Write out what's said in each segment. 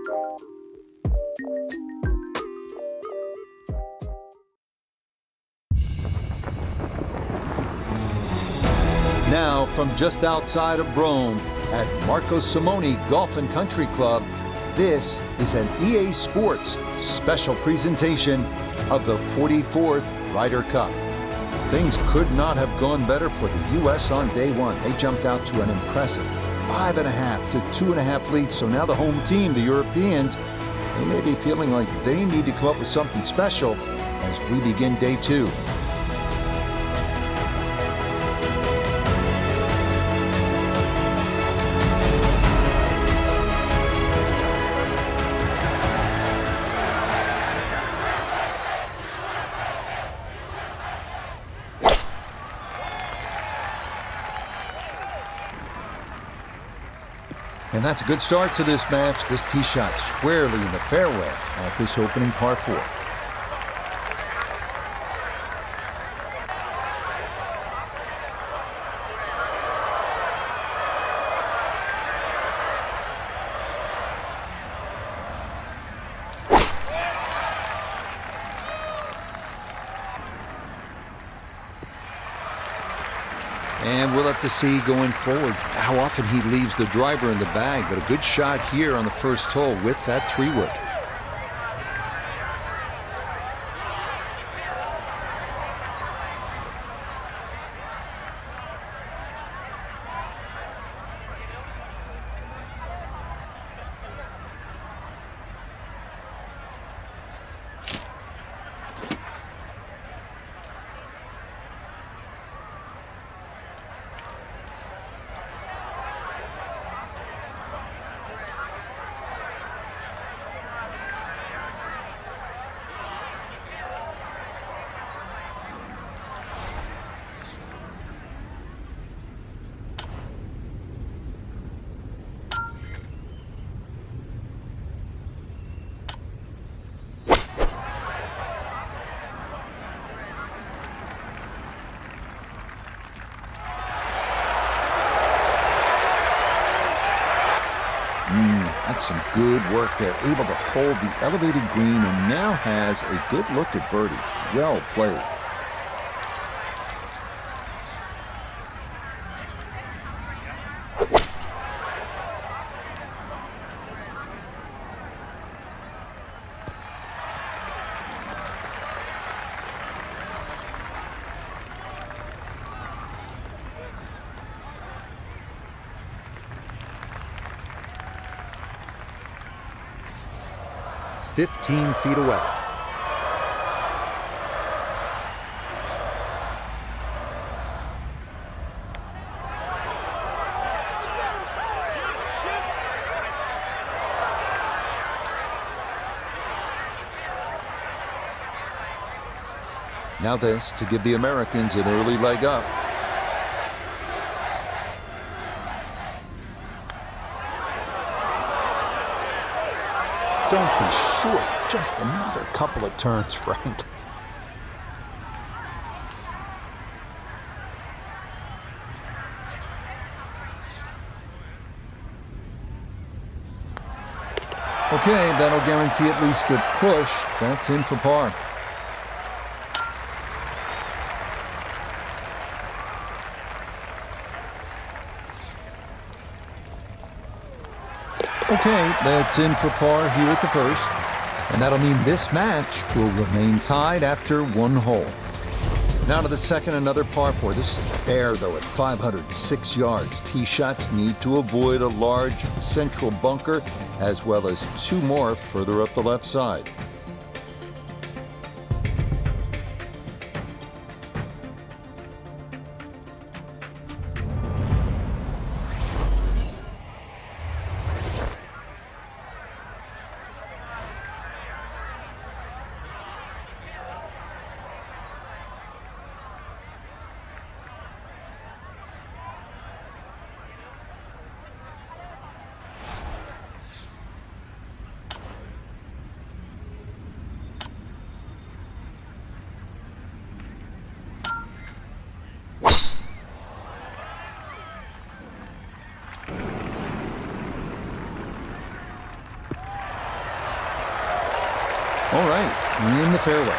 Now, from just outside of Rome at Marco Simone Golf and Country Club, this is an EA Sports special presentation of the 44th Ryder Cup. Things could not have gone better for the U.S. on day one. They jumped out to an impressive 5.5 to 2.5 lead. So now the home team, the Europeans, they may be feeling like they need to come up with something special as we begin day two. And that's a good start to this match. This tee shot squarely in the fairway at this opening par 4. And we'll have to see going forward how often he leaves the driver in the bag. But a good shot here on the first hole with that 3-wood. That's some good work there. Able to hold the elevated green and now has a good look at birdie. Well played. "15 feet away." Now this to give the Americans an early leg up. Don't be short. Just another couple of turns, Frank. Okay, that'll guarantee at least a push. That's in for par. Okay, that's in for par here at the first. And that'll mean this match will remain tied after one hole. Now to the second, another par 4. This is fair, though, at 506 yards. Tee shots need to avoid a large central bunker, as well as 2 more further up the left side. All right, in the fairway.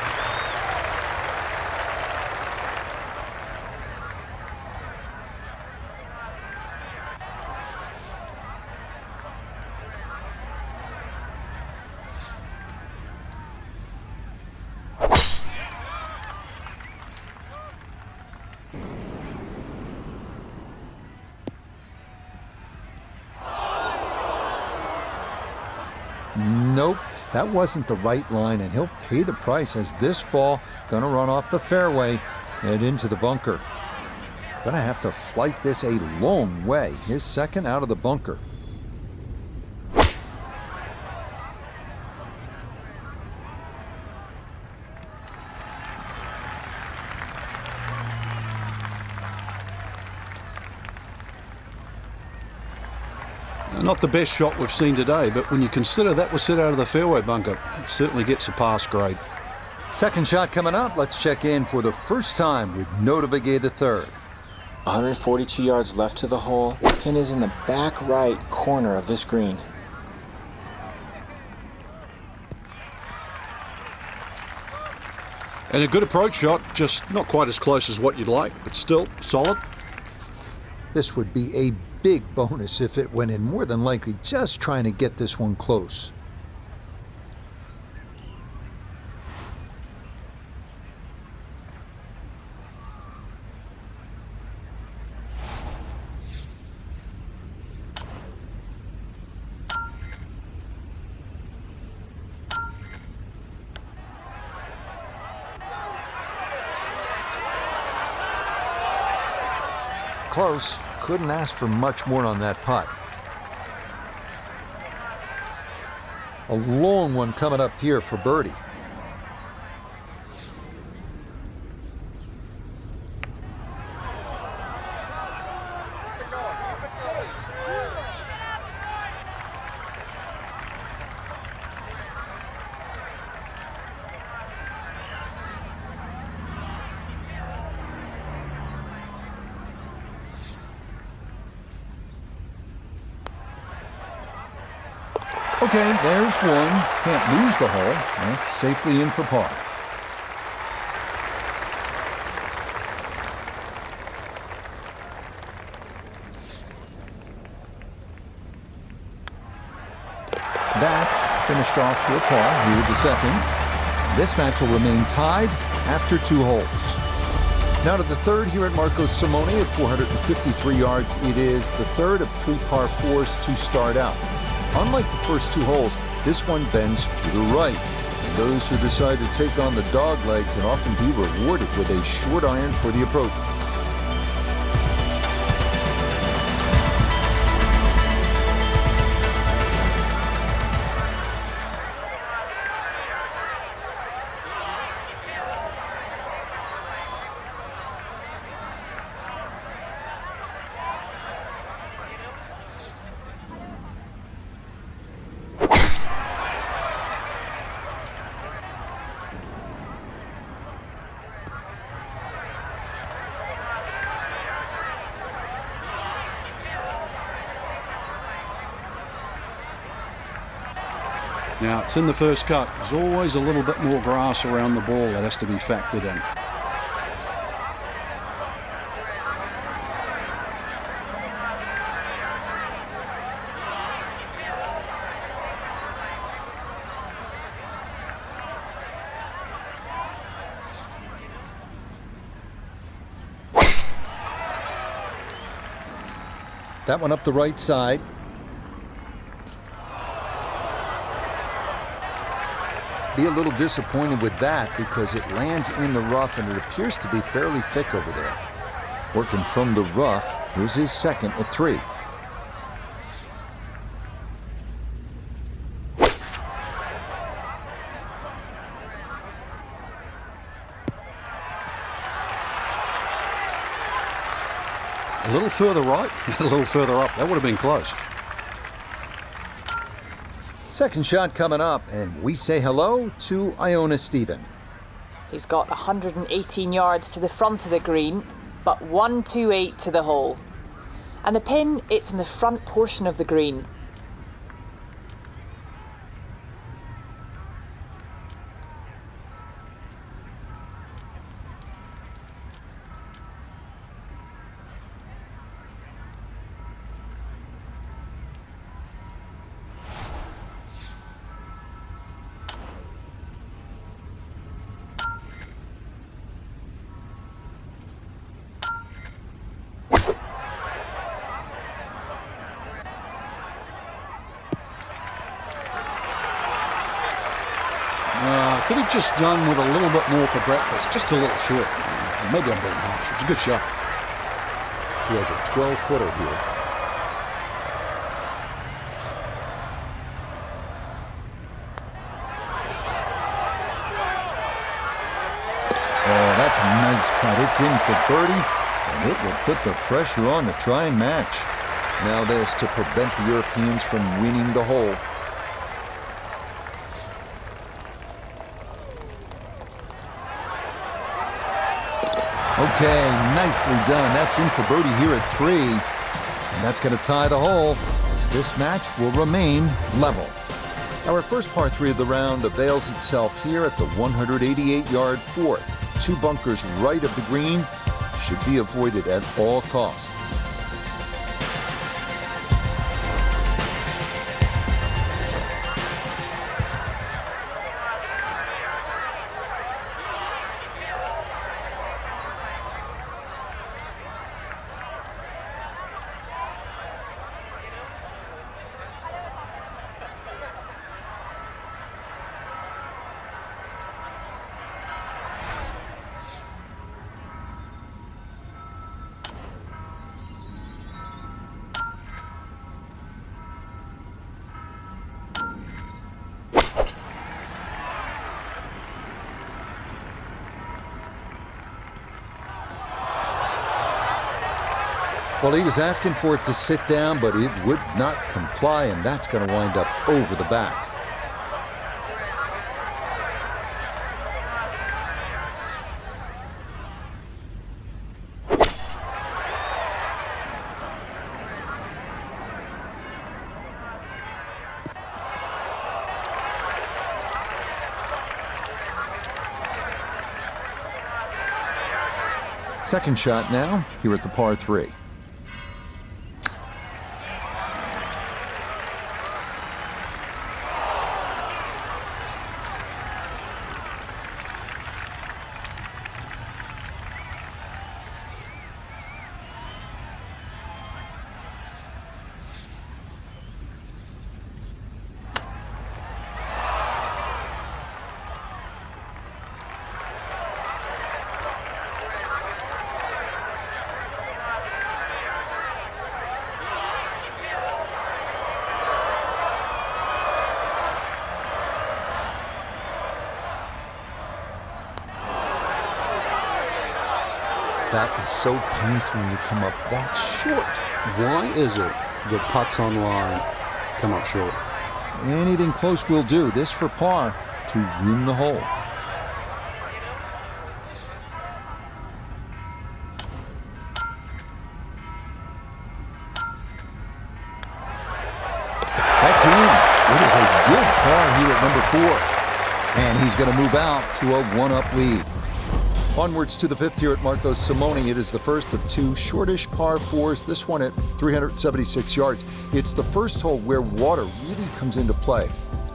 Nope, that wasn't the right line, and he'll pay the price as this ball gonna run off the fairway and into the bunker. Gonna have to flight this a long way. His second out of the bunker. Not the best shot we've seen today, but when you consider that was set out of the fairway bunker, it certainly gets a pass grade. Second shot coming up. Let's check in for the first time with Nota Begay the third. 142 yards left to the hole. Pin is in the back right corner of this green. And a good approach shot, just not quite as close as what you'd like, but still solid. This would be a big bonus if it went in, more than likely just trying to get this one close. Close. Couldn't ask for much more on that putt. A long one coming up here for birdie. Okay, there's one. Can't lose the hole. That's safely in for par. That finished off for a par here with the second. This match will remain tied after 2 holes. Now to the third here at Marco Simone at 453 yards. It is the third of 3 par 4s to start out. Unlike the first 2 holes, this one bends to the right. And those who decide to take on the dog leg can often be rewarded with a short iron for the approach. Now, it's in the first cut. There's always a little bit more grass around the ball that has to be factored in. That one up the right side. Be a little disappointed with that because it lands in the rough and it appears to be fairly thick over there. Working from the rough, here's his second at 3. A little further right, a little further up. That would have been close. Second shot coming up, and we say hello to Iona Stephen. He's got 118 yards to the front of the green, but 128 to the hole. And the pin, it's in the front portion of the green. Could have just done with a little bit more for breakfast. Just a little short. Maybe I'm being harsh. It's a good shot. He has a 12-footer here. Oh, that's a nice putt. It's in for birdie, and it will put the pressure on to try and match. Now this to prevent the Europeans from winning the hole. Okay, nicely done. That's in for birdie here at 3. And that's going to tie the hole, as this match will remain level. Our first par 3 of the round avails itself here at the 188-yard fourth. 2 bunkers right of the green should be avoided at all costs. Well, he was asking for it to sit down, but it would not comply, and that's going to wind up over the back. Second shot now, here at the par 3. That is so painful when you come up that short. Why is it the putts on line come up short? Anything close will do. This for par to win the hole. That's in. It is a good par here at number 4. And he's going to move out to a 1-up lead. Onwards to the 5th here at Marco Simone. It is the first of 2 shortish par 4s, this one at 376 yards. It's the first hole where water really comes into play.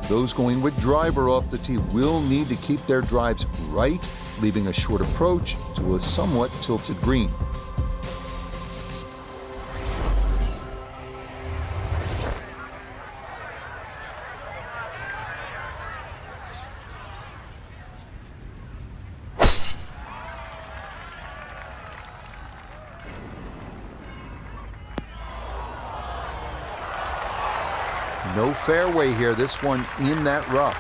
Those going with driver off the tee will need to keep their drives right, leaving a short approach to a somewhat tilted green. No fairway here, this one in that rough.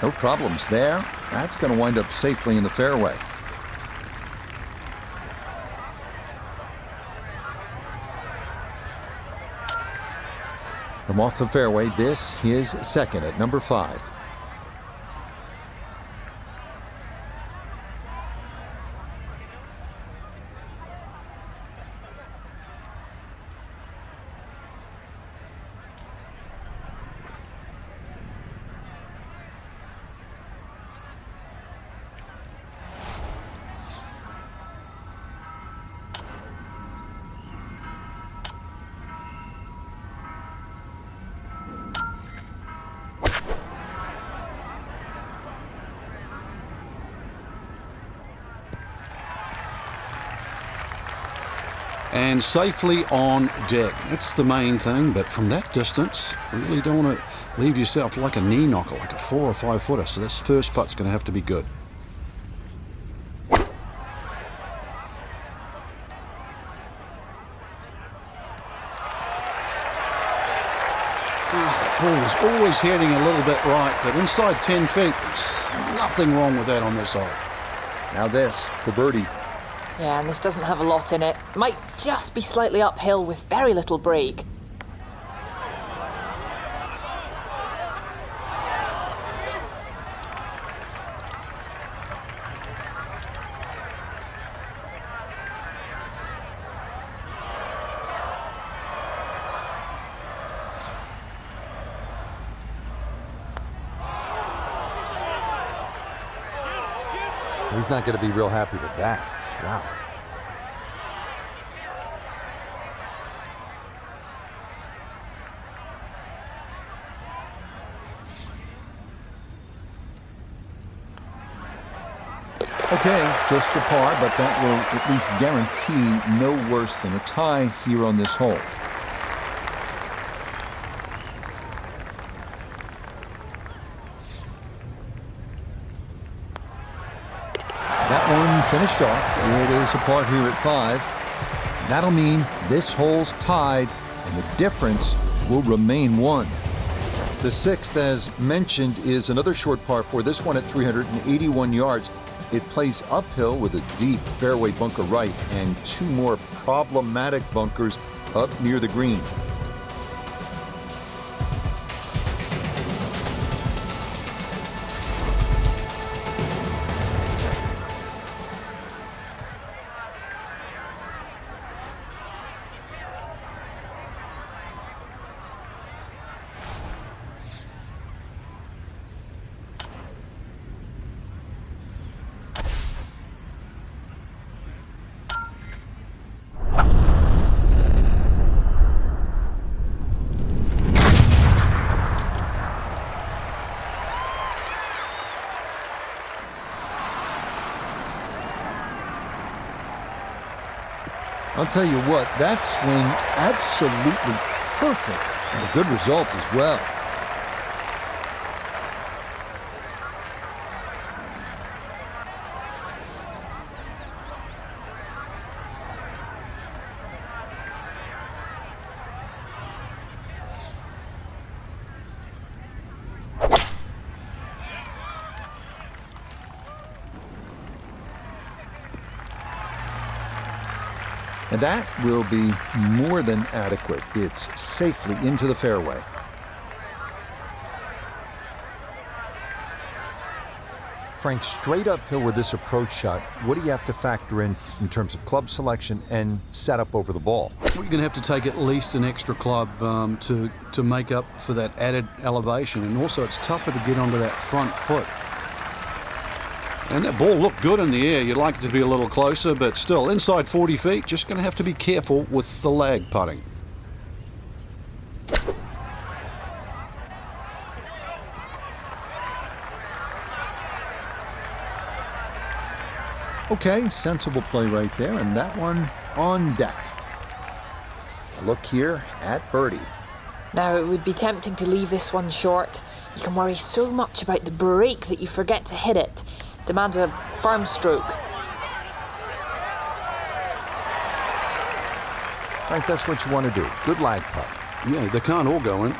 No problems there. That's going to wind up safely in the fairway. From off the fairway, this is second at number 5. and safely on deck. That's the main thing, but from that distance, really don't want to leave yourself like a knee knocker, like a 4 or 5 footer. So this first putt's going to have to be good. That ball was always heading a little bit right, but inside 10 feet, there's nothing wrong with that on this hole. Now this for birdie. Yeah, and this doesn't have a lot in it. Might just be slightly uphill with very little break. He's not going to be real happy with that. Wow. Okay, just a par, but that will at least guarantee no worse than a tie here on this hole. That one finished off. It is a par here at 5. That'll mean this hole's tied, and the difference will remain 1. The 6th, as mentioned, is another short par 4. This one at 381 yards. It plays uphill with a deep fairway bunker right and 2 more problematic bunkers up near the green. I'll tell you what, that swing absolutely perfect and a good result as well. And that will be more than adequate. It's safely into the fairway. Frank, straight uphill with this approach shot, what do you have to factor in terms of club selection and setup over the ball? We're going to have to take at least an extra club to make up for that added elevation. And also it's tougher to get onto that front foot. And that ball looked good in the air. You'd like it to be a little closer, but still, inside 40 feet, just going to have to be careful with the lag putting. Okay, sensible play right there, and that one on deck. A look here at birdie. Now, it would be tempting to leave this one short. You can worry so much about the break that you forget to hit it. Demands a firm stroke. Right, that's what you want to do. Good lag putt. Yeah, they can't all go in.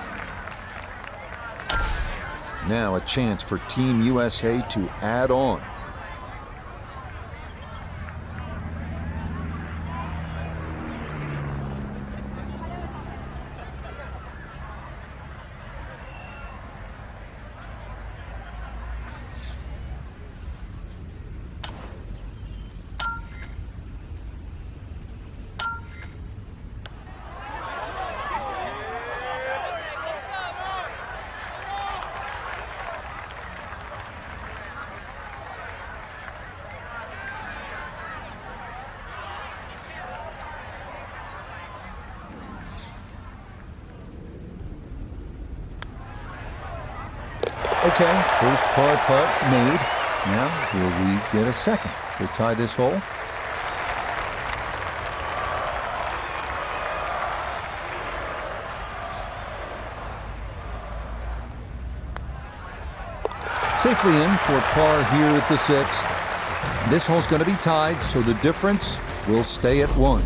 Now a chance for Team USA to add on. Okay, first par putt made. Now, will we get a second to tie this hole? Safely in for par here at the 6th. This hole's going to be tied, so the difference will stay at 1.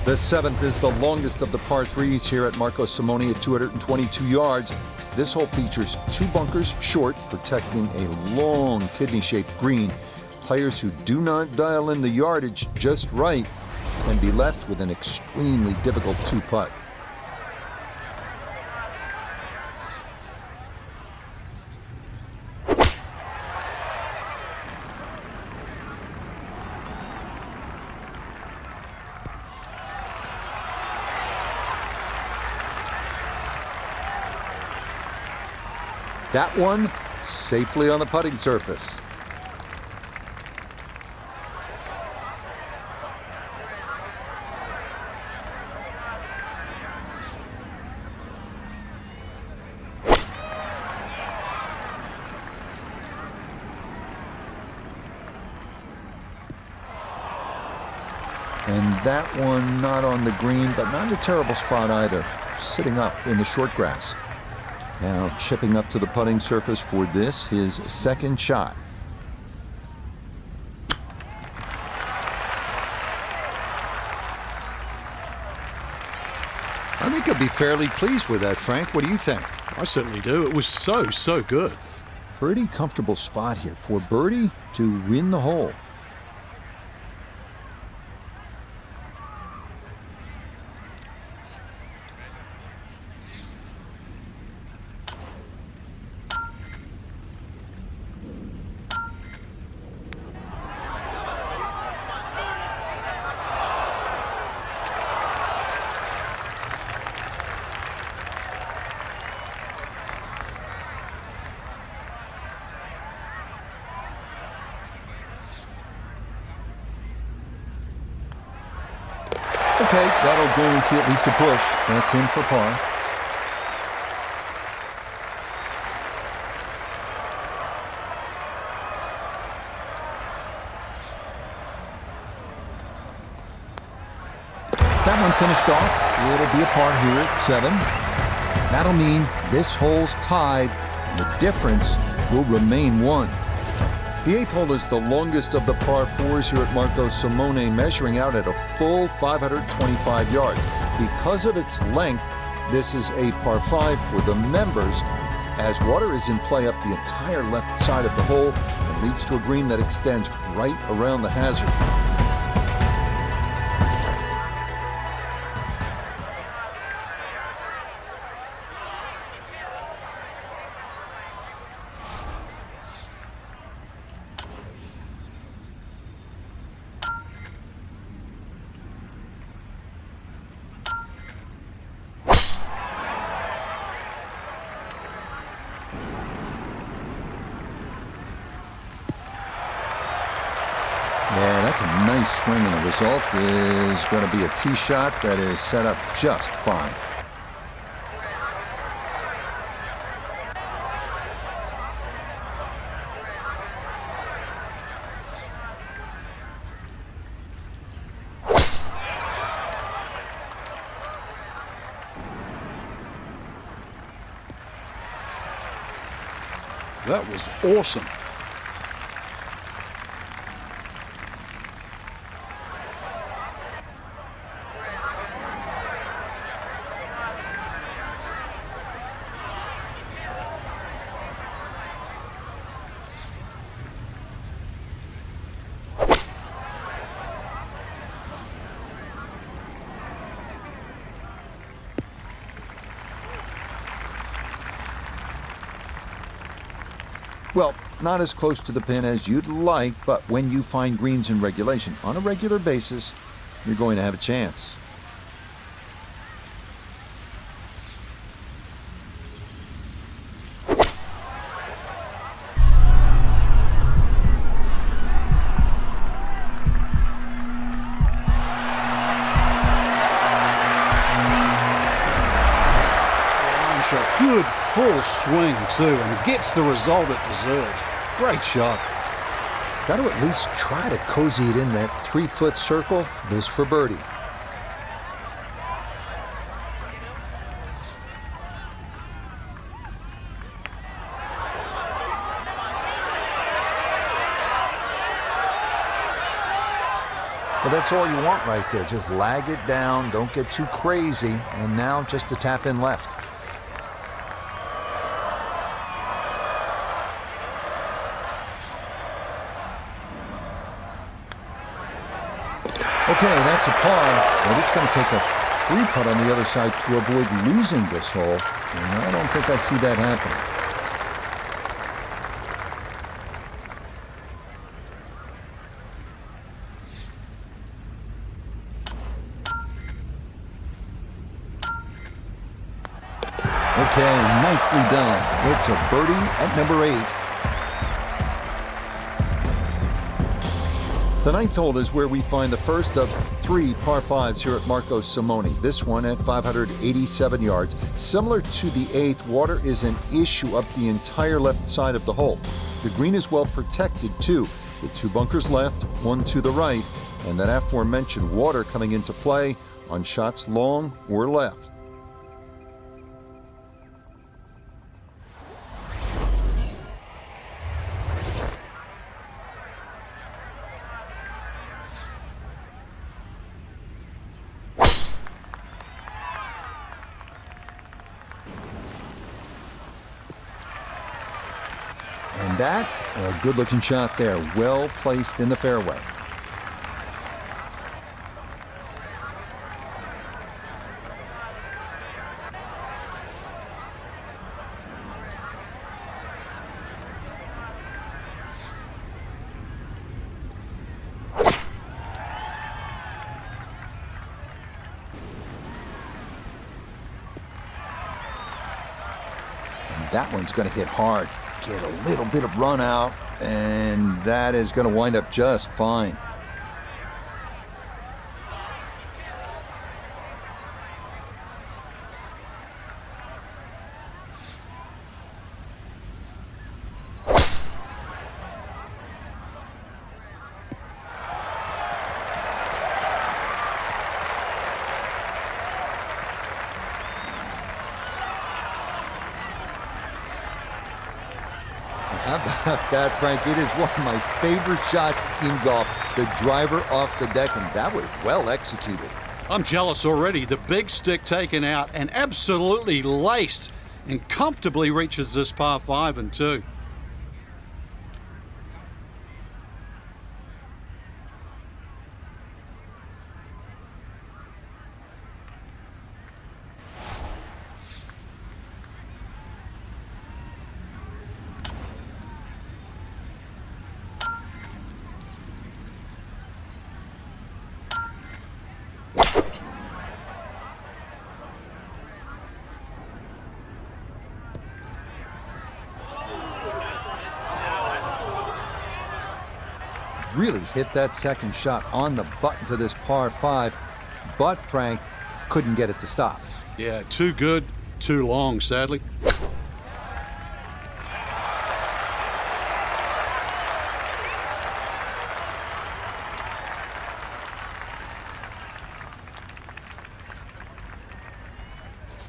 The 7th is the longest of the par 3s here at Marco Simone at 222 yards. This hole features 2 bunkers short, protecting a long kidney-shaped green. Players who do not dial in the yardage just right can be left with an extremely difficult 2-putt. That one safely on the putting surface. And that one not on the green, but not a terrible spot either, sitting up in the short grass. Now chipping up to the putting surface for this, his second shot. I think he'll be fairly pleased with that, Frank. What do you think? I certainly do. It was so good. Pretty comfortable spot here for birdie to win the hole. Okay, that'll guarantee at least a push. That's in for par. That one finished off. It'll be a par here at 7. That'll mean this hole's tied, and the difference will remain 1. The 8th hole is the longest of the par 4s here at Marco Simone, measuring out at a full 525 yards. Because of its length, this is a par 5 for the members, as water is in play up the entire left side of the hole and leads to a green that extends right around the hazard. Yeah, that's a nice swing, and the result is going to be a tee shot that is set up just fine. That was awesome. Well, not as close to the pin as you'd like, but when you find greens in regulation on a regular basis, you're going to have a chance. Good full swing, too, and gets the result it deserves. Great shot. Got to at least try to cozy it in that 3-foot circle. This for birdie. Well, that's all you want right there. Just lag it down, don't get too crazy, and now just to tap in left. Okay, that's a par, but it's going to take a free putt on the other side to avoid losing this hole, and I don't think I see that happening. Okay, nicely done. It's a birdie at number 8. The 9th hole is where we find the first of 3 par 5s here at Marco Simone. This one at 587 yards. Similar to the 8th, water is an issue up the entire left side of the hole. The green is well protected too, with 2 bunkers left, 1 to the right, and that aforementioned water coming into play on shots long or left. And that, a good-looking shot there, well placed in the fairway. And that one's going to hit hard. Get a little bit of run out, and that is going to wind up just fine. How about that, Frank? It is one of my favorite shots in golf. The driver off the deck, and that was well executed. I'm jealous already. The big stick taken out and absolutely laced and comfortably reaches this par 5 and 2. Really hit that second shot on the button to this par 5, but Frank couldn't get it to stop. Yeah, too good, too long, sadly.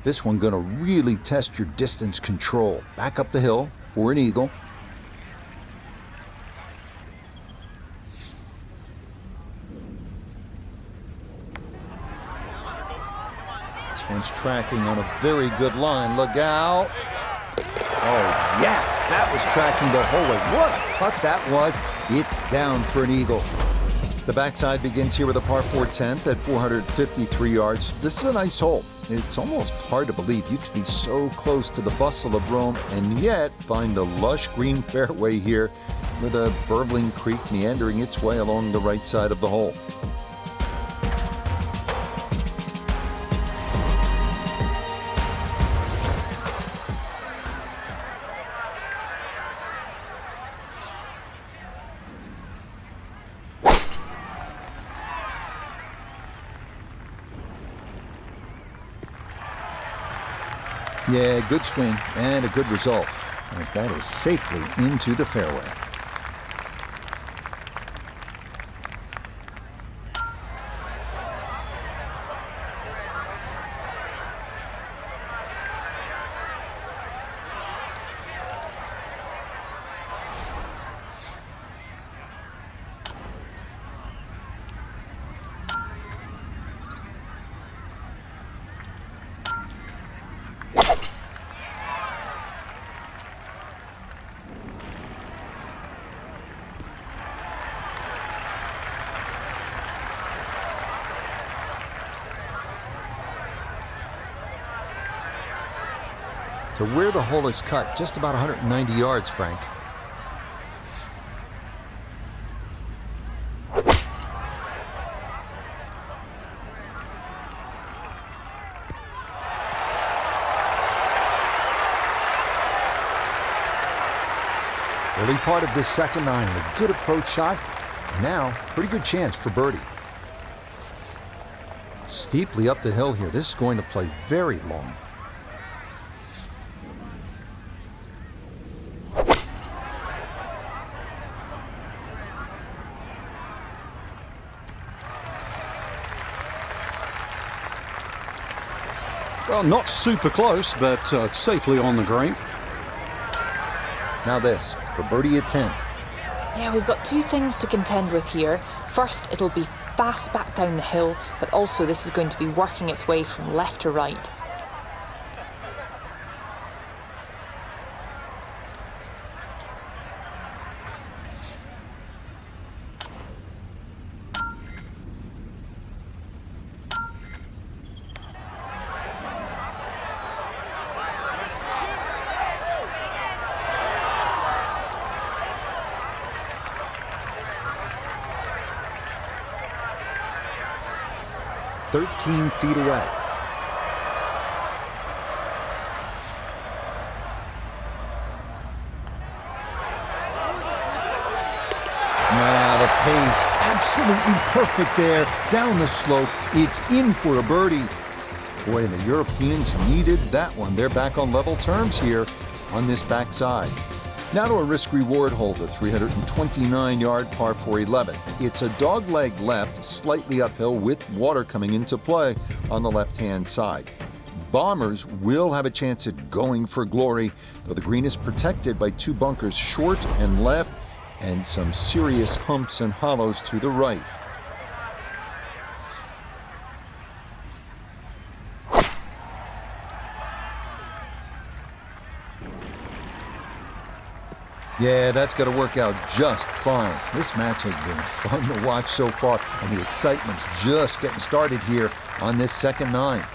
This one going to really test your distance control. Back up the hill for an eagle. This one's tracking on a very good line. Look out. Oh, yes, that was tracking the whole way. What a putt that was. It's down for an eagle. The backside begins here with a par 4 10th at 453 yards. This is a nice hole. It's almost hard to believe you could be so close to the bustle of Rome and yet find a lush green fairway here with a burbling creek meandering its way along the right side of the hole. Yeah, good swing and a good result, as that is safely into the fairway. to where the hole is cut, just about 190 yards, Frank. Early part of this second nine, a good approach shot. Now, pretty good chance for birdie. Steeply up the hill here. This is going to play very long. Well, not super close, but safely on the green. Now this, for birdie at 10. Yeah, we've got two things to contend with here. First, it'll be fast back down the hill, but also this is going to be working its way from left to right. "13 feet away. Now the pace, absolutely perfect there. Down the slope, it's in for a birdie. Boy, the Europeans needed that one. They're back on level terms here on this backside. Now to a risk-reward hole, the 329-yard par 4 11th. It's a dogleg left, slightly uphill with water coming into play on the left-hand side. Bombers will have a chance at going for glory, though the green is protected by two bunkers short and left and some serious humps and hollows to the right. Yeah, that's got to work out just fine. This match has been fun to watch so far, and the excitement's just getting started here on this second nine.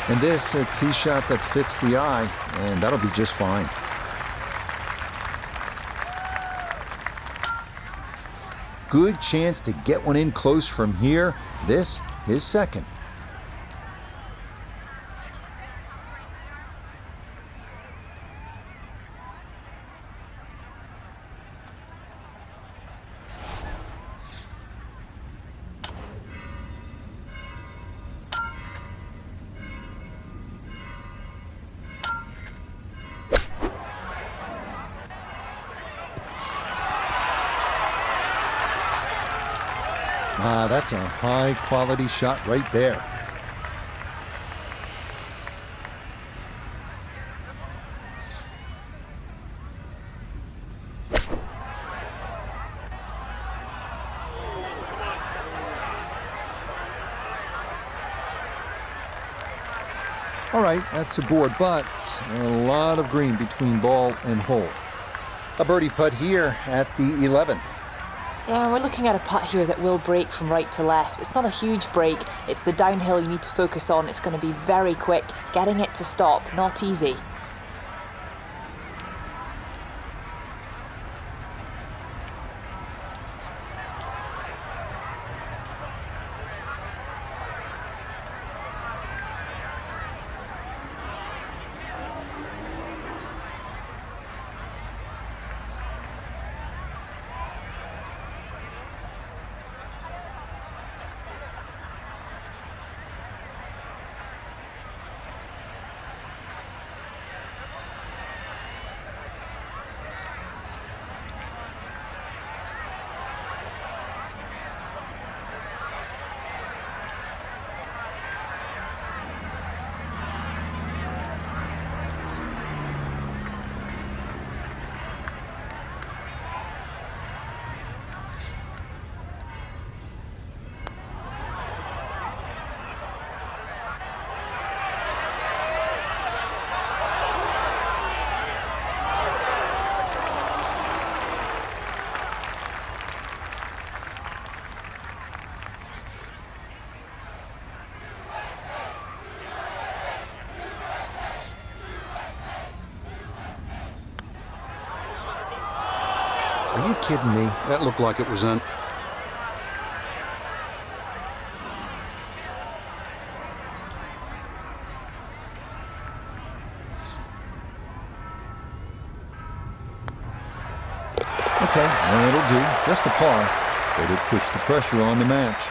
And this, a tee shot that fits the eye, and that'll be just fine. Good chance to get one in close from here. This, his second. That's a high-quality shot right there. All right, that's a board, but a lot of green between ball and hole. A birdie putt here at the 11th. Yeah, we're looking at a putt here that will break from right to left. It's not a huge break, it's the downhill you need to focus on. It's going to be very quick. Getting it to stop, not easy. Are you kidding me? That looked like it was in. Okay, well, it'll do. Just a par, but it puts the pressure on the match.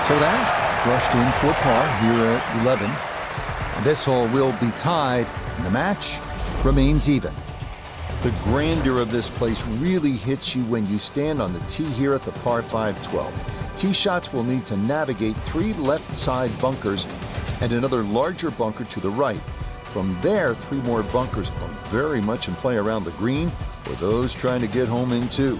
So that brushed in for par here at 11. And this hole will be tied, and the match remains even. The grandeur of this place really hits you when you stand on the tee here at the par 5 12. Tee shots will need to navigate 3 left side bunkers and another larger bunker to the right. From there, 3 more bunkers are very much in play around the green for those trying to get home in 2.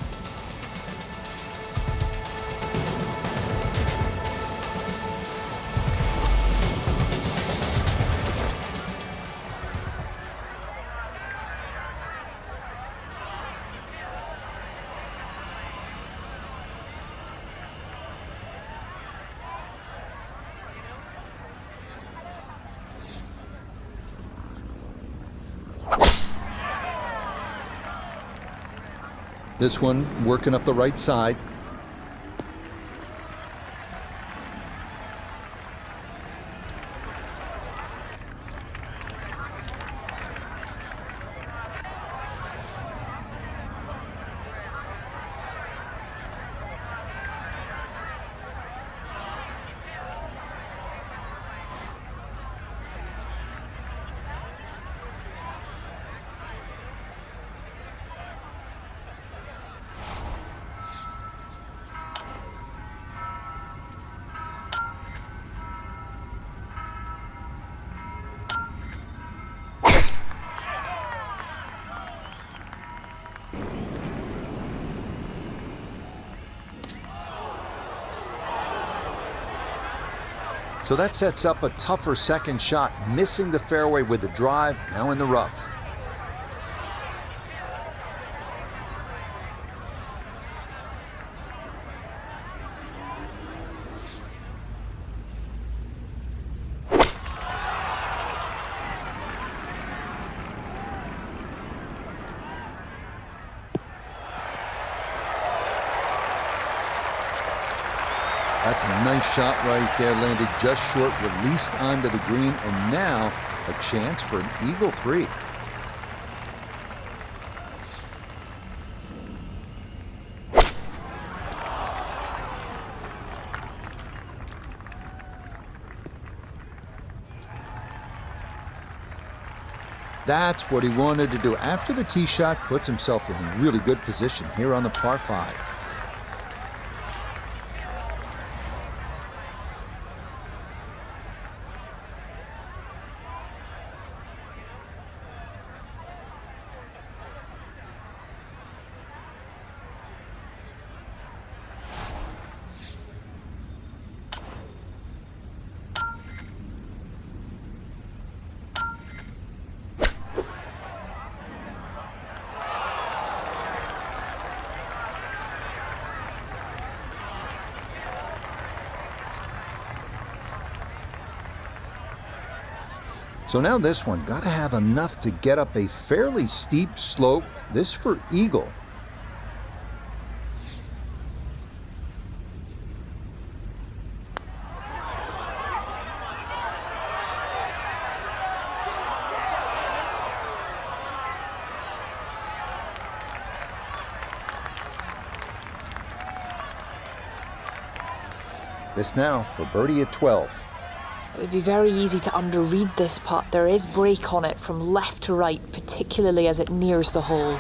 This one working up the right side. So that sets up a tougher second shot, missing the fairway with the drive, now in the rough. That's a nice shot right there, landed just short, released onto the green, and now a chance for an eagle 3. That's what he wanted to do. After the tee shot, puts himself in really good position here on the par 5. So now this one, got to have enough to get up a fairly steep slope. This for eagle. This now for birdie at 12. It would be very easy to underread this putt. There is break on it from left to right, particularly as it nears the hole.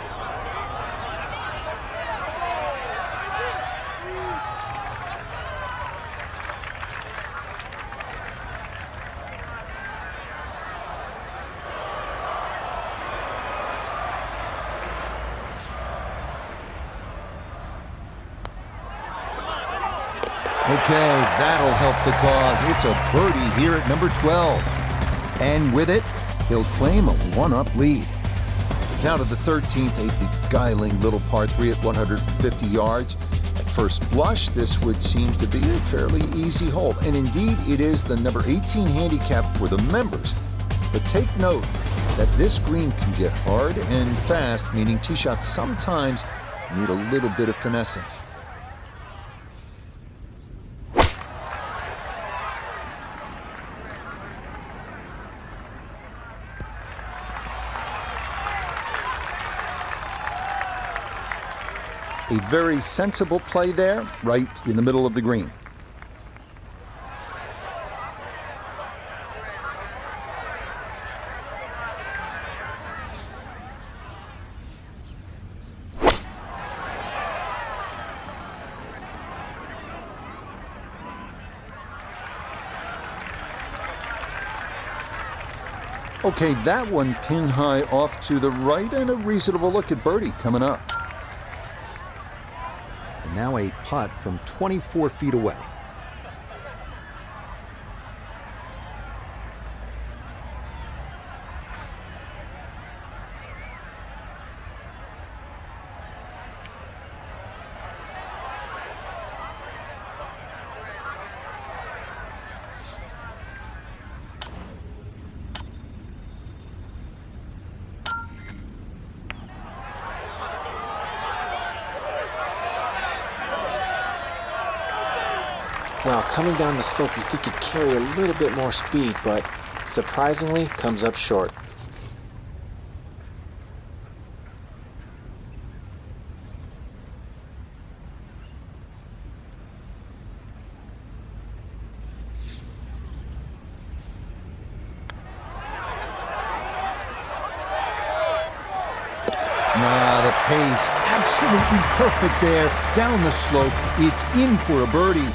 Okay, that'll help the cause. It's a birdie here at number 12. And with it, he'll claim a 1-up lead. The count of the 13th, a beguiling little par 3 at 150 yards. A first blush, this would seem to be a fairly easy hole. And indeed, it is the number 18 handicap for the members. But take note that this green can get hard and fast, meaning tee shots sometimes need a little bit of finessing. A very sensible play there, right in the middle of the green. Okay, that one pin high off to the right, and a reasonable look at birdie coming up. And now a putt from 24 feet away. Well, coming down the slope, you think it'd carry a little bit more speed, but surprisingly comes up short. The pace, absolutely perfect there. Down the slope, it's in for a birdie.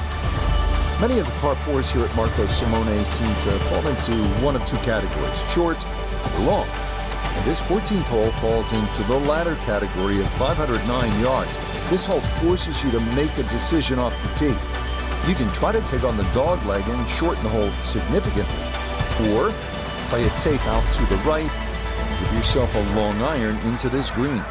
Many of the par fours here at Marco Simone seem to fall into one of two categories, short or long. And this 14th hole falls into the latter category at 509 yards. This hole forces you to make a decision off the tee. You can try to take on the dog leg and shorten the hole significantly, or play it safe out to the right and give yourself a long iron into this green.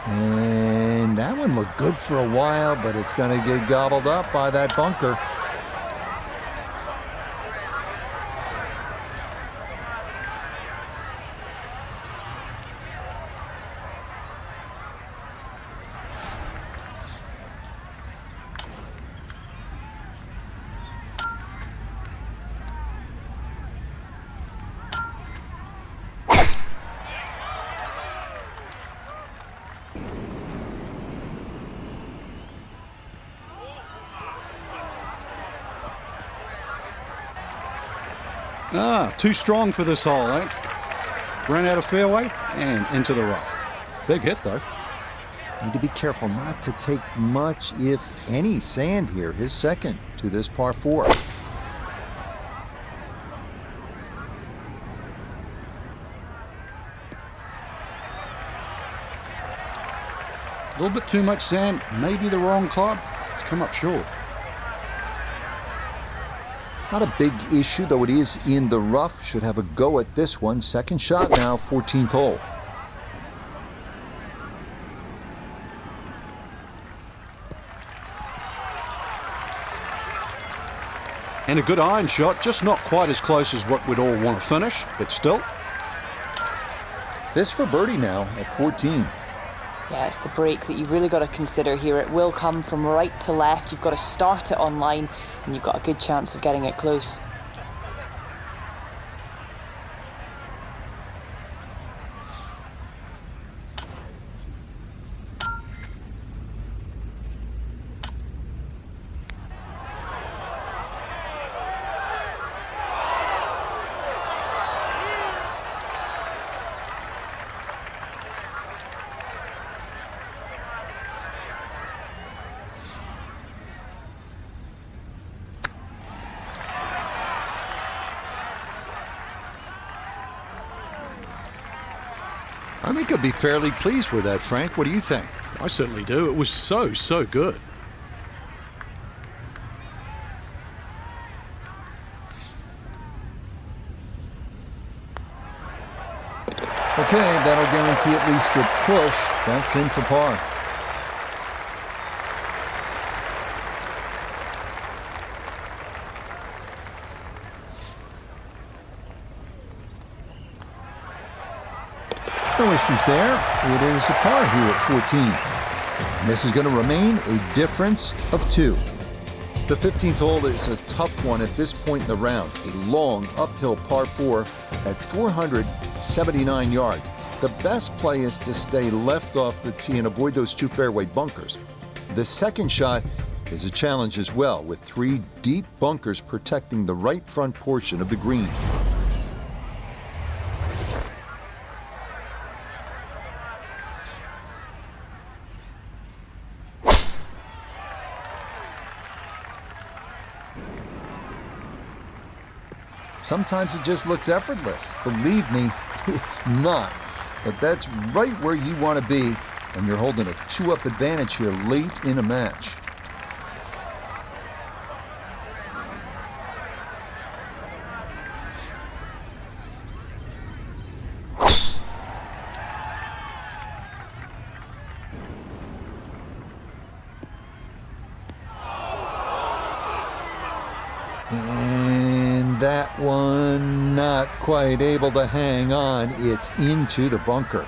And that one looked good for a while, but it's going to get gobbled up by that bunker. Too strong for this hole, eh? Ran out of fairway and into the rough. Big hit, though. Need to be careful not to take much, if any, sand here. His second to this par 4. A little bit too much sand, maybe the wrong club. It's come up short. Not a big issue, though it is in the rough. Should have a go at this one. Second shot now, 14th hole. And a good iron shot, just not quite as close as what we'd all want to finish, but still. This for birdie now at 14. Yeah, it's the break that you've really got to consider here. It will come from right to left. You've got to start it on line, and you've got a good chance of getting it close. I think he'll be fairly pleased with that, Frank. What do you think? I certainly do. It was so good. Okay, that'll guarantee at least a push. That's in for par. No issues there. It is a par here at 14. And this is going to remain a difference of 2. The 15th hole is a tough one at this point in the round. A long uphill par 4 at 479 yards. The best play is to stay left off the tee and avoid those 2 fairway bunkers. The second shot is a challenge as well, with 3 deep bunkers protecting the right front portion of the green. Sometimes it just looks effortless. Believe me, it's not. But that's right where you want to be, and you're holding a 2-up advantage here late in a match. And that one not quite able to hang on. It's into the bunker.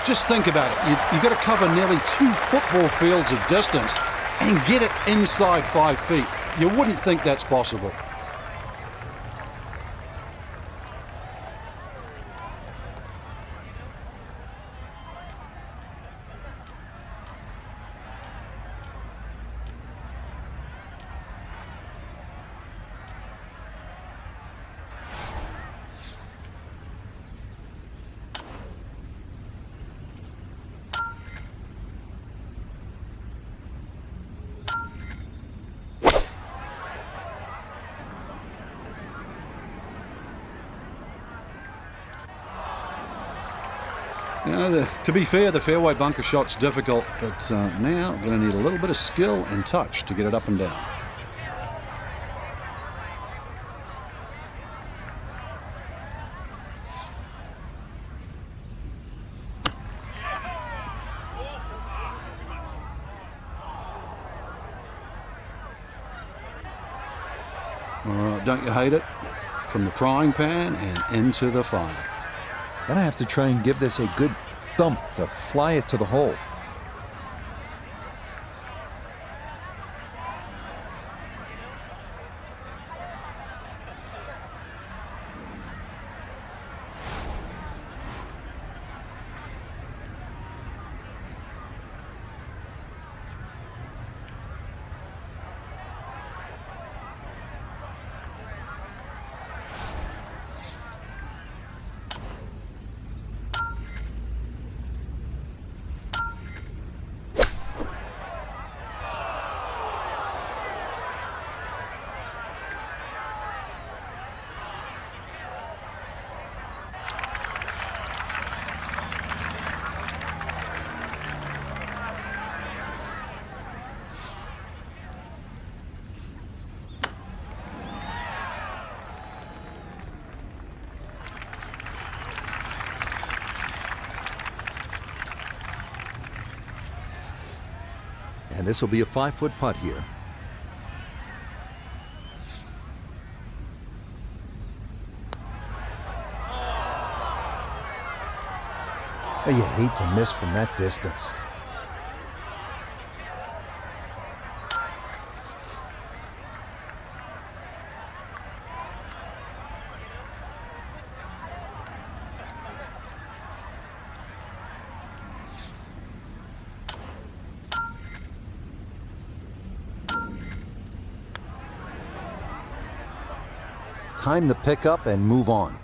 Just think about it. You've got to cover nearly 2 football fields of distance and get it inside 5 feet. You wouldn't think that's possible. You know, to be fair, the fairway bunker shot's difficult, but now I'm going to need a little bit of skill and touch to get it up and down. Don't you hate it? From the frying pan and into the fire. Gonna have to try and give this a good thump to fly it to the hole. And this will be a 5-foot putt here. Oh, you hate to miss from that distance. Time to pick up and move on.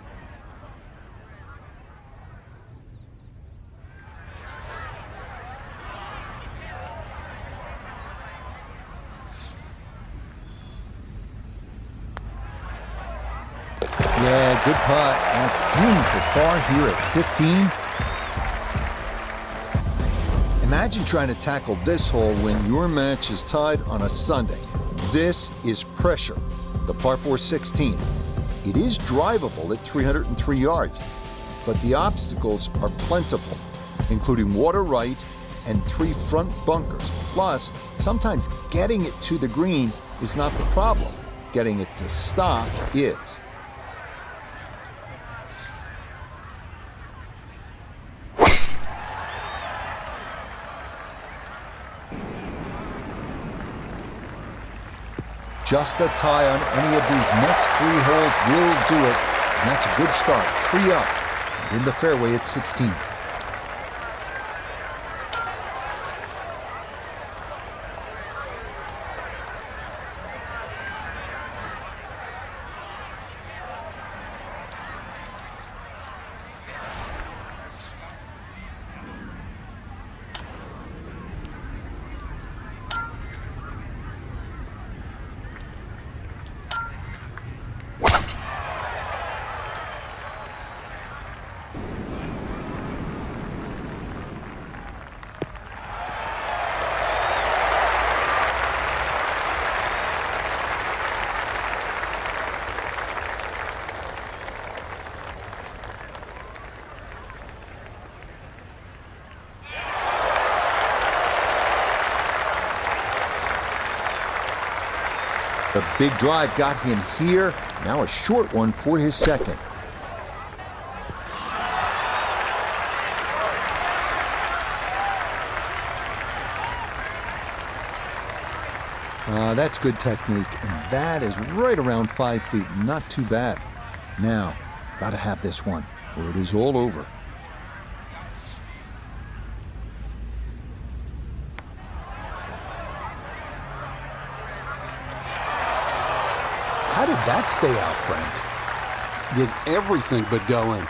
Yeah, good putt. That's in for par here at 15. Imagine trying to tackle this hole when your match is tied on a Sunday. This is pressure. The par 4 16. It is drivable at 303 yards, but the obstacles are plentiful, including water right and 3 front bunkers. Plus, sometimes getting it to the green is not the problem. Getting it to stop is. Just a tie on any of these next 3 holes will do it, and that's a good start. 3 up and in the fairway at 16. The big drive got him here. Now a short one for his second. That's good technique, and that is right around 5 feet. Not too bad. Now, gotta have this one, or it is all over. How did that stay out, Frank? Did everything but go in.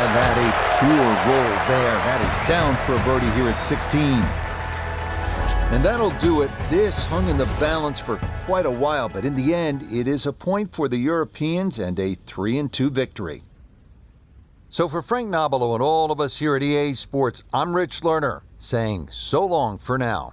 That a pure roll there. That is down for a birdie here at 16. And that'll do it. This hung in the balance for quite a while, but in the end, it is a point for the Europeans and a 3-2 victory. So for Frank Nobilo and all of us here at EA Sports, I'm Rich Lerner, saying so long for now.